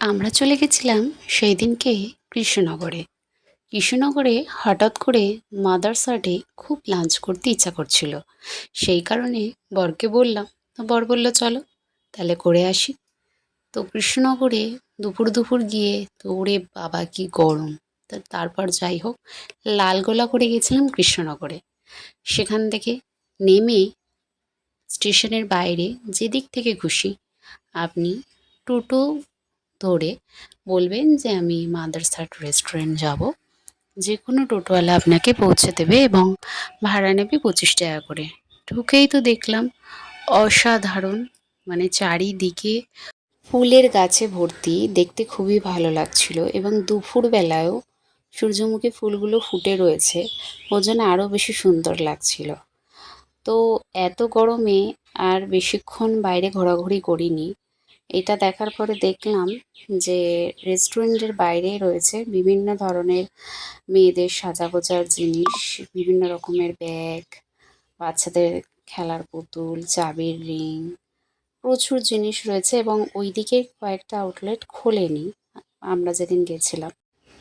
আমরা চলে গেছিলাম সেই দিনকে কৃষ্ণনগরে। কৃষ্ণনগরে হঠাৎ করে মাদার্স আর্টে খুব লাঞ্চ করতে ইচ্ছা করছিল। সেই কারণে বরকে বললাম, তো বর বলল চলো তাহলে করে আসি। তো কৃষ্ণনগরে দুপুর দুপুর গিয়ে তো ওরে বাবা কি গরম। তারপর যাই হোক, লালগোলা করে গেছিলাম কৃষ্ণনগরে। সেখান থেকে নেমে স্টেশনের বাইরে যেদিক থেকে খুশি আপনি টোটো ধরে বলবেন যে আমি মাদার্স আর্ট রেস্টুরেন্ট যাব। যে কোনো টোটোওয়ালা আপনাকে পৌঁছে দেবে এবং ভাড়া নেবে 25 টাকা করে। ঢুকেই তো দেখলাম অসাধারণ, মানে চারিদিকে ফুলের গাছে ভর্তি, দেখতে খুবই ভালো লাগছিল এবং দুপুরবেলায়ও সূর্যমুখী ফুলগুলো ফুটে রয়েছে, ওর জন্য আরও বেশি সুন্দর লাগছিল। তো এত গরমে আর বেশিক্ষণ বাইরে ঘোরাঘুরি করিনি। এটা দেখার পরে দেখলাম যে রেস্টুরেন্টের বাইরেই রয়েছে বিভিন্ন ধরনের মেয়েদের সাজাগোজার জিনিস, বিভিন্ন রকমের ব্যাগ, বাচ্চাদের খেলার পুতুল, চাবির রিং, প্রচুর জিনিস রয়েছে এবং ওইদিকে কয়েকটা আউটলেট খোলেনি আমরা যেদিন গেছিলাম।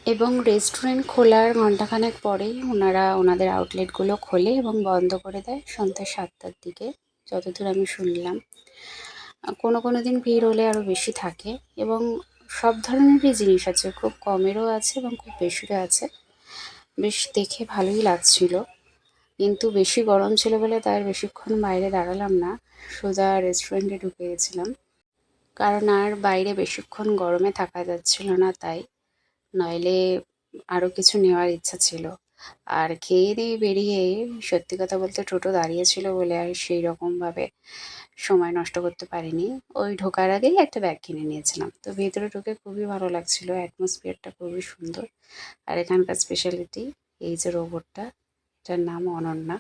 এবং রেস্টুরেন্ট খোলার ঘন্টাখানেক পরেই ওনারা ওনাদের আউটলেটগুলো খোলে এবং বন্ধ করে দেয় সন্ধ্যা 7টার দিকে, যতদূর আমি শুনলাম। কোনো কোনো দিন ভিড় হলে আরও বেশি থাকে এবং সব ধরনেরই জিনিস আছে, খুব কমেরও আছে এবং খুব বেশিরও আছে। বেশ দেখে ভালোই লাগছিল, কিন্তু বেশি গরম ছিল বলে তার বেশিক্ষণ বাইরে দাঁড়ালাম না, সোজা রেস্টুরেন্টে ঢুকে গেছিলাম। কারণ আর বাইরে বেশিক্ষণ গরমে থাকা যাচ্ছিল না, তাই নইলে আরও কিছু নেওয়ার ইচ্ছা ছিল। আর খেয়ে দিয়ে বেরিয়ে, সত্যি কথা বলতে টোটো দাঁড়িয়েছিল বলে আর সেই রকমভাবে সময় নষ্ট করতে পারিনি। ওই ঢোকার আগেই একটা ব্যাগ কিনে নিয়েছিলাম। তো ভেতরে ঢুকে খুবই ভালো লাগছিল, অ্যাটমসফিয়ারটা খুবই সুন্দর। আর এখানকার স্পেশালিটি এই যে রোবটটা, এটার নাম অনন্যা।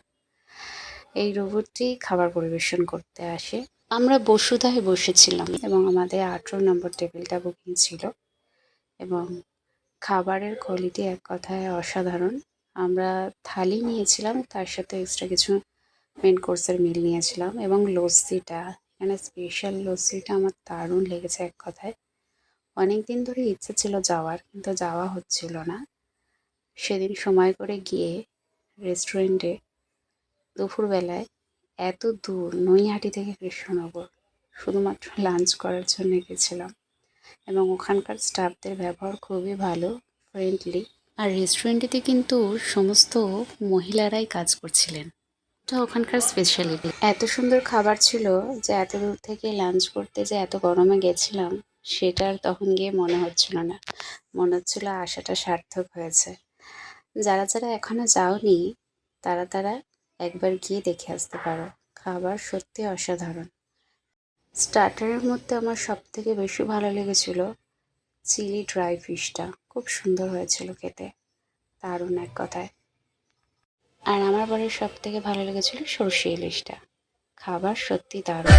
এই রোবটটি খাবার পরিবেশন করতে আসে। আমরা বসুধায় বসেছিলাম এবং আমাদের 18 নম্বর টেবিলটা বুকিং ছিল এবং খাবারের কোয়ালিটি এক কথায় অসাধারণ। আমরা থালি নিয়েছিলাম, তার সাথে এক্সট্রা কিছু মেন কোর্সের মিল নিয়েছিলাম এবং লস্যিটা, এখানে স্পেশাল লস্যিটা আমার দারুণ লেগেছে এক কথায়। অনেক দিন ধরে ইচ্ছে ছিল যাওয়ার, কিন্তু যাওয়া হচ্ছিল না। সেদিন সময় করে গিয়ে রেস্টুরেন্টে দুপুরবেলায় এত দূর নৈহাটি থেকে কৃষ্ণনগর শুধুমাত্র লাঞ্চ করার জন্য গেছিলাম এবং ওখানকার স্টাফদের ব্যবহার খুবই ভালো, ফ্রেন্ডলি। আর রেস্টুরেন্টটিতে কিন্তু সমস্ত মহিলারাই কাজ করছিলেন, এটা ওখানকার স্পেশালিটি। এত সুন্দর খাবার ছিল যে এত দূর থেকে লাঞ্চ করতে যে এত গরমে গেছিলাম সেটার তখন গিয়ে মনে হচ্ছিল না, মনে হচ্ছিল আশাটা সার্থক হয়েছে। যারা যারা এখনো যাওনি তারা তারা একবার গিয়ে দেখে আসতে পারো, খাবার সত্যি অসাধারণ। স্টার্টারের মধ্যে আমার সবথেকে বেশি ভালো লেগেছিল চিলি ড্রাই ফিশটা, খুব সুন্দর হয়েছিল খেতে, দারুণ এক কথায়। আর আমার বাড়ির সবথেকে ভালো লেগেছিল সরষে ইলিশটা, খাবার সত্যি দারুণ।